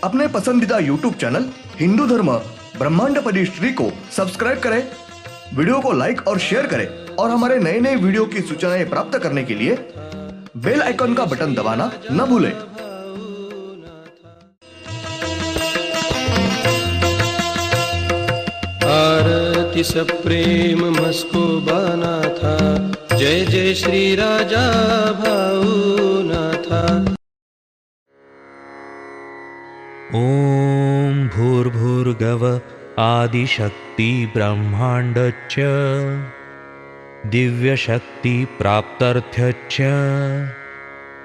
अपने पसंदीदा YouTube channel Hindu धर्म ब्रह्मांडपदी श्री को सब्सक्राइब करें, वीडियो को लाइक और शेयर करें और हमारे नए नए वीडियो की सूचनाएं प्राप्त करने के लिए बेल आइकन का बटन दबाना न भूलें। आरती सप्रेम मस्को बाना था, जय जय श्री राजा भाऊनाथा। ॐ भूर्भुर्गव आदिशक्ति ब्रह्माण्डच्च दिव्यशक्ति प्राप्त्यर्थच्च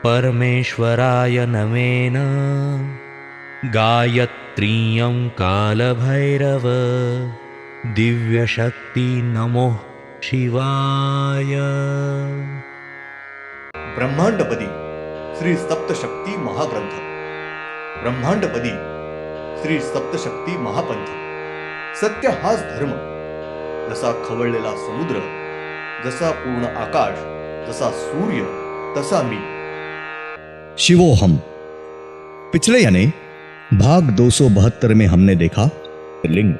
परमेश्वराय नमेन गायत्रीयं कालभैरव दिव्यशक्ति नमो शिवाय। ब्रह्मांडपदी श्री सप्तशक्ती महाग्रंथ, ब्रह्मांडपदी श्री सप्तशक्ती महापंथ। सत्य हाच धर्म, जसा खवळलेला समुद्र, जसा पूर्ण आकाश, जसा सूर्य, तसा मी। शिवोहम। पिछले यानी भाग 272 में हमने देखा लिंग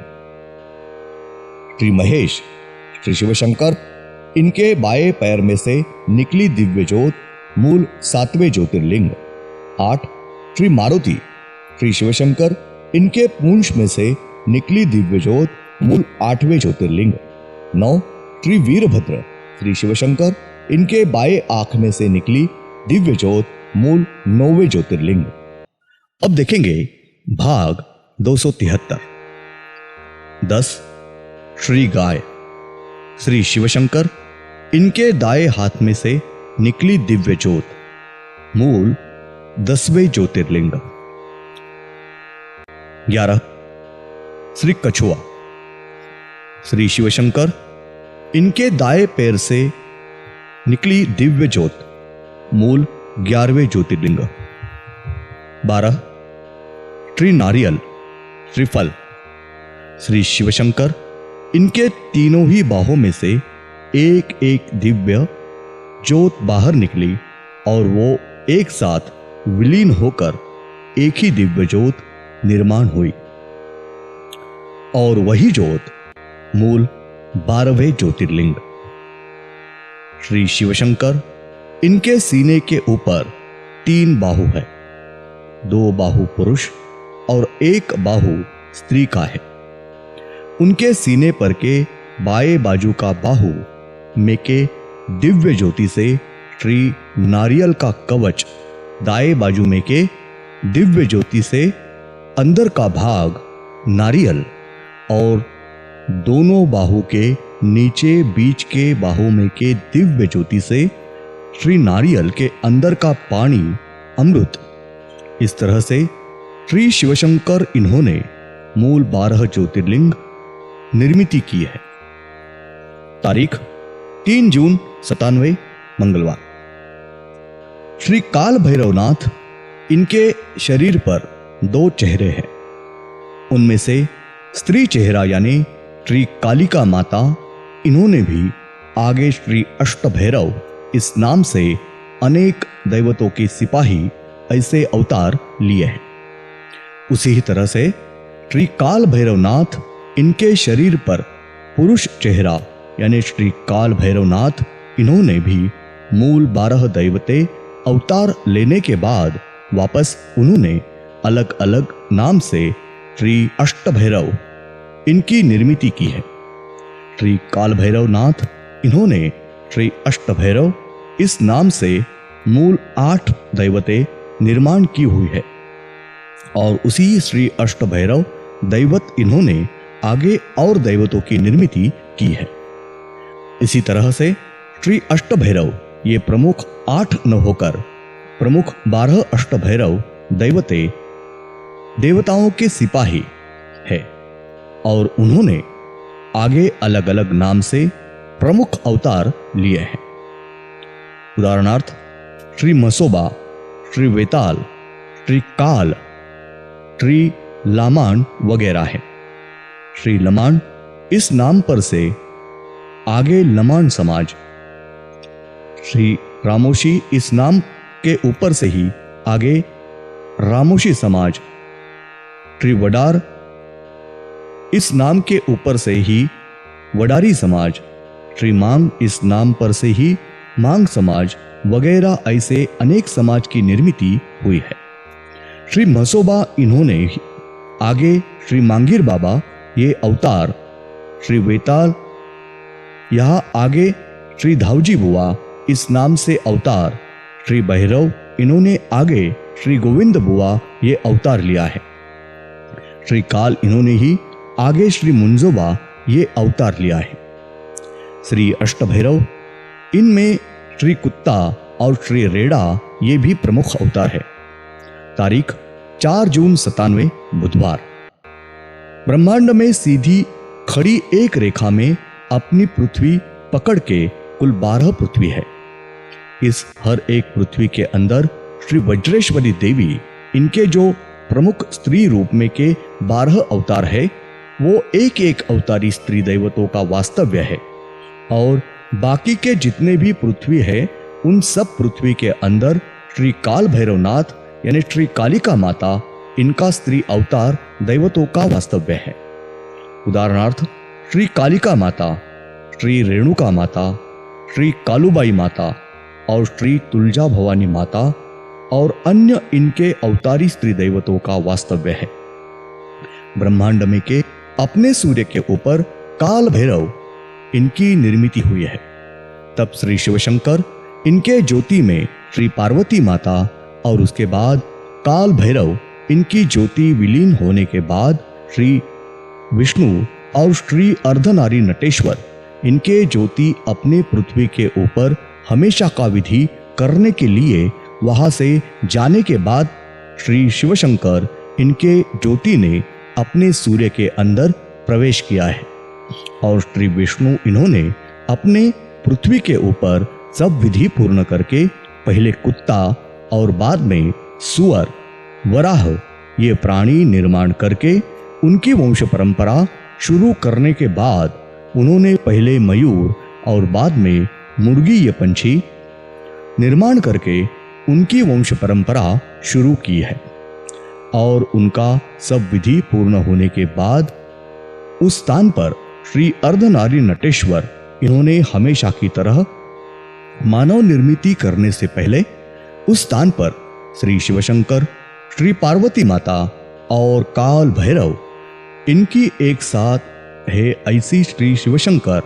श्री महेश, श्री शिवशंकर, इनके बाएं पैर में से निकली दिव्य ज्योत मूल 7वें ज्योतिर्लिंग। 8 श्री मारुति, श्री शिवशंकर, इनके पूंछ में से निकली दिव्य ज्योत मूल 8वें ज्योतिर्लिंग। 9 श्री वीरभद्र, श्री शिवशंकर, इनके बाएं आंख में से निकली दिव्य ज्योत मूल 9वें ज्योतिर्लिंग। अब देखेंगे भाग 273। 10 श्री गाय, श्री शिवशंकर, इनके दाएं हाथ में से निकली दिव्य ज्योत मूल 10वें ज्योतिर्लिंग। 11 श्री कछुआ, श्री शिवशंकर, इनके दाएं पैर से निकली दिव्य ज्योत मूल 11वें ज्योतिर्लिंग। 12 श्री नारियल, श्रीफल, श्री शिवशंकर, इनके तीनों ही बाहों में से एक एक दिव्य ज्योत बाहर निकली और वो एक साथ विलीन होकर एक ही दिव्य ज्योत निर्माण हुई और वही ज्योत मूल 12वें ज्योतिर्लिंग। श्री शिवशंकर, इनके सीने के ऊपर 3 बाहु है, 2 बाहु पुरुष और 1 बाहु स्त्री का है। उनके सीने पर के बाएं बाजू का बाहु में के दिव्य ज्योति से श्री नारियल का कवच, दाएं बाजू में के दिव्य ज्योति से अंदर का भाग नारियल और दोनों बाहु के नीचे बीच के बाहु में के दिव्य ज्योति से श्री नारियल के अंदर का पानी अमृत। इस तरह से श्री शिवशंकर इन्होंने मूल 12 ज्योतिर्लिंग निर्मिति की है। तारीख 3 जून 97 मंगलवार। श्री काल भैरवनाथ, इनके शरीर पर 2 चेहरे हैं। उनमें से स्त्री चेहरा यानी श्री कालिका माता, इन्होंने भी आगे श्री अष्टभैरव इस नाम से अनेक दैवतों के सिपाही ऐसे अवतार लिए हैं। उसी ही तरह से श्री काल भैरवनाथ, इनके शरीर पर पुरुष चेहरा यानी श्री काल भैरवनाथ, इन्होंने भी मूल 12 दैवते अवतार लेने के बाद वापस उन्होंने अलग अलग नाम से श्री अष्टभैरव इनकी निर्मिति की है। श्री काल भैरवनाथ, इन्होंने श्री अष्टभैरव इस नाम से मूल 8 दैवते निर्माण की हुई है और उसी श्री अष्टभैरव दैवत इन्होंने आगे और दैवतों की निर्मिति की है। इसी तरह से श्री अष्टभैरव ये प्रमुख 8 न होकर प्रमुख 12 अष्टभैरव दैवते देवताओं के सिपाही है और उन्होंने आगे अलग अलग नाम से प्रमुख अवतार लिए हैं। उदाहरणार्थ श्री मसोबा, श्री वेताल, श्री काल, श्री लामान वगैरह है। श्री लमान इस नाम पर से आगे लमान समाज, श्री रामोशी इस नाम के ऊपर से ही आगे रामोशी समाज श्री वडार, इस नाम के ऊपर से ही वडारी समाज, श्री मांग इस नाम पर से ही मांग समाज वगैरह ऐसे अनेक समाज की निर्मिति हुई है। श्री मसोबा इन्होंने आगे श्री मांगीर बाबा ये अवतार, श्री वेताल यहाँ आगे श्री धावजी बुआ इस नाम से अवतार, श्री भैरव इन्होंने आगे श्री गोविंद बुआ ये अवतार लिया है। श्री काल इन्होंने ही आगे श्री मुंजोबा ये अवतार लिया है। श्री अष्टभैरव, इनमें श्री कुत्ता और श्री रेड़ा ये भी प्रमुख अवतार है। तारीख 4 जून 97 बुधवार। ब्रह्मांड में सीधी खड़ी एक रेखा में अपनी पृथ्वी पकड़ के कुल 12 पृथ्वी है। इस हर एक पृथ्वी के अंदर श्री वज्रेश्वरी देवी, इनके जो प्रमुख स्त्री रूप में के 12 अवतार है, वो एक एक अवतारी स्त्री दैवतों का वास्तव्य है। और बाकी के जितने भी पृथ्वी है, उन सब पृथ्वी के अंदर श्री काल भैरवनाथ यानी श्री कालिका माता, इनका स्त्री अवतार दैवतों का वास्तव्य है। उदाहरणार्थ श्री कालिका माता, श्री रेणुका माता, श्री कालुबाई माता और श्री तुलजा भवानी माता और अन्य इनके अवतारी स्त्री दैवतों का वास्तव्य है। ब्रह्मांड में के अपने सूर्य के ऊपर काल भैरव, इनकी निर्मिति हुई है। तब श्री शिवशंकर, इनके ज्योति में श्री पार्वती माता और उसके बाद काल भैरव, इनकी ज्योति विलीन होने के बाद श्री विष्णु और श्री अर्धनारी नटेश्वर, इनके ज्योति अपने पृथ्वी के ऊपर हमेशा का विधि करने के लिए वहां से जाने के बाद श्री शिवशंकर, इनके ज्योति ने अपने सूर्य के अंदर प्रवेश किया है। और श्री विष्णु, इन्होंने अपने पृथ्वी के ऊपर सब विधि पूर्ण करके पहले कुत्ता और बाद में सुअर, वराह ये प्राणी निर्माण करके उनकी वंश परंपरा शुरू करने के बाद उन्होंने पहले मयूर और बाद में मुर्गी ये पंछी निर्माण करके उनकी वंश परंपरा शुरू की है। और उनका सब विधि पूर्ण होने के बाद उस स्थान पर श्री अर्धनारी नटेश्वर, इन्होंने हमेशा की तरह मानव निर्मिति करने से पहले उस स्थान पर श्री शिवशंकर, श्री पार्वती माता और काल भैरव, इनकी एक साथ है ऐसी श्री शिवशंकर,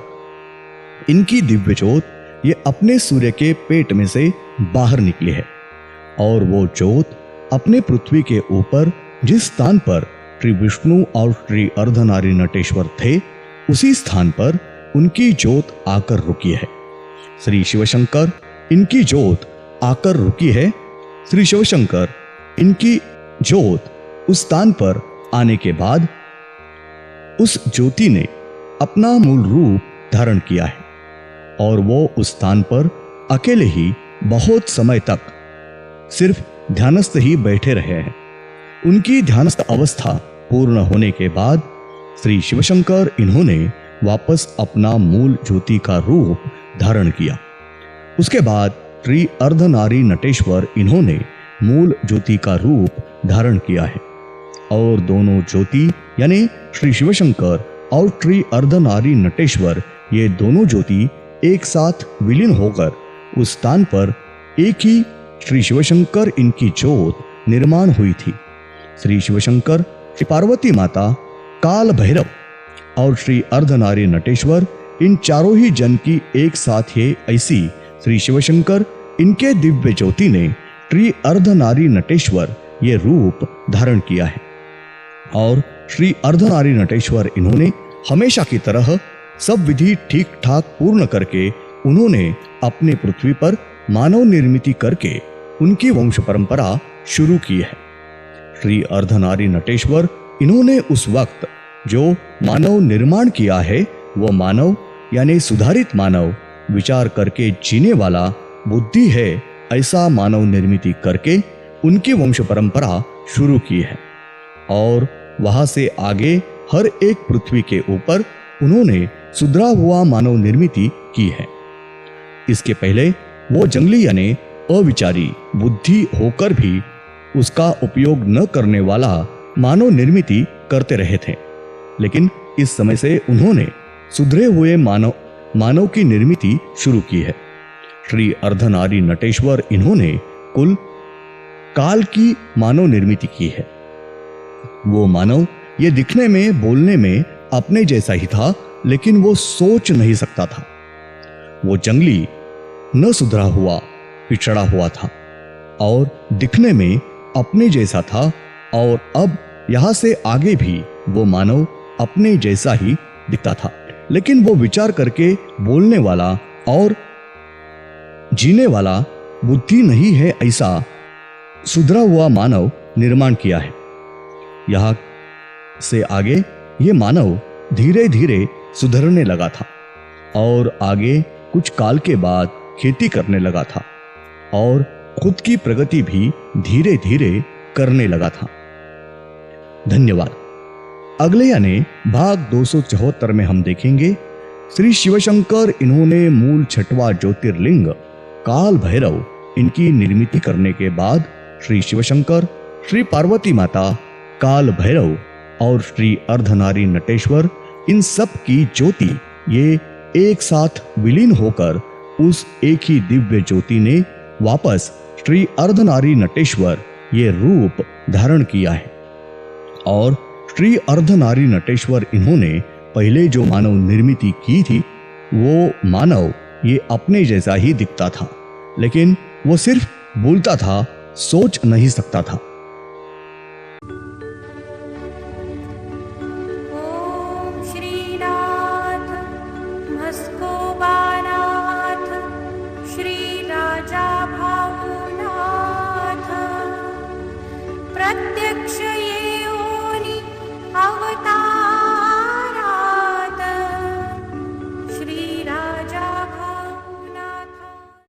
इनकी दिव्य ज्योत ये अपने सूर्य के पेट में से बाहर निकली है। और वो ज्योत अपने पृथ्वी के ऊपर जिस स्थान पर श्री विष्णु और श्री अर्धनारी नटेश्वर थे, उसी स्थान पर उनकी ज्योत आकर रुकी है। श्री शिवशंकर, इनकी ज्योत आकर रुकी है। श्री शिवशंकर, इनकी ज्योत उस स्थान पर आने के बाद उस ज्योति ने अपना मूल रूप धारण किया है और वो उस स्थान पर अकेले ही बहुत समय तक सिर्फ ध्यानस्थ ही बैठे रहे हैं। उनकी ध्यानस्थ अवस्था पूर्ण होने के बाद श्री शिवशंकर, इन्होंने वापस अपना मूल ज्योति का रूप धारण किया। उसके बाद श्री अर्धनारी नटेश्वर, इन्होंने मूल ज्योति का रूप धारण किया है। और दोनों ज्योति यानी श्री शिवशंकर और श्री अर्धनारी नटेश्वर, ये दोनों ज्योति एक साथ विलीन होकर उस स्थान पर एक ही श्री शिवशंकर, इनकी ज्योत निर्माण हुई थी। श्री शिवशंकर, श्री पार्वती माता, काल भैरव और श्री अर्धनारी नटेश्वर, इन चारों ही जन की एक साथ ही ऐसी श्री शिवशंकर, इनके दिव्य ज्योति ने श्री अर्धनारी नटेश्वर ये रूप धारण किया है। और श्री अर्धनारी नटेश्वर, इन्होंने हमेशा की तरह सब विधि ठीक ठाक पूर्ण करके उन्होंने अपने पृथ्वी पर मानव निर्मिति करके उनकी वंश परंपरा शुरू की है। श्री अर्धनारी नटेश्वर, इन्होंने उस वक्त जो मानव निर्माण किया है, वो मानव यानी सुधारित मानव, विचार करके जीने वाला, बुद्धि है ऐसा मानव निर्मिति करके उनकी वंश परंपरा शुरू की है। और वहां से आगे हर एक पृथ्वी के ऊपर उन्होंने सुधरा हुआ मानव निर्मिति की है। इसके पहले वो जंगली यानी अविचारी बुद्धि होकर भी उसका उपयोग न करने वाला मानव निर्मिति करते रहे थे, लेकिन इस समय से उन्होंने सुधरे हुए मानव की निर्मिति शुरू की है। श्री अर्धनारी नटेश्वर इन्होंने कुल काल की मानव निर्मिति की है। वो मानव ये दिखने में बोलने में अपने जैसा ही था, लेकिन वो सोच नहीं सकता था। वो जंगली, न सुधरा हुआ, पिछड़ा हुआ था और दिखने में अपने जैसा था, और अब यहां से आगे भी वो मानव अपने जैसा ही दिखता था, लेकिन वो विचार करके बोलने वाला और जीने वाला बुद्धि नहीं है, ऐसा सुधरा हुआ मानव निर्माण किया है। यहां से आगे ये मानव धीरे धीरे सुधरने लगा था और आगे कुछ काल के बाद खेती करने लगा था और खुद की प्रगति भी धीरे धीरे करने लगा था। धन्यवाद। अगले यानी भाग 274 में हम देखेंगे श्री शिवशंकर इन्होंने मूल छठवां ज्योतिर्लिंग काल भैरव इनकी निर्मिति करने के बाद श्री शिवशंकर, श्री पार्वती माता, काल भैरव और श्री अर्धनारी नटेश्वर, इन सब की ज्योति ये एक साथ विलीन होकर उस एक ही दिव्य ज्योति ने वापस श्री अर्धनारी नटेश्वर ये रूप धारण किया है। और श्री अर्धनारी नटेश्वर इन्होंने पहले जो मानव निर्मिति की थी, वो मानव ये अपने जैसा ही दिखता था, लेकिन वो सिर्फ बोलता था, सोच नहीं सकता था। ओम श्रीनाथ मस्कोबानाथ श्री राजा भावनाथ प्रत्यक्ष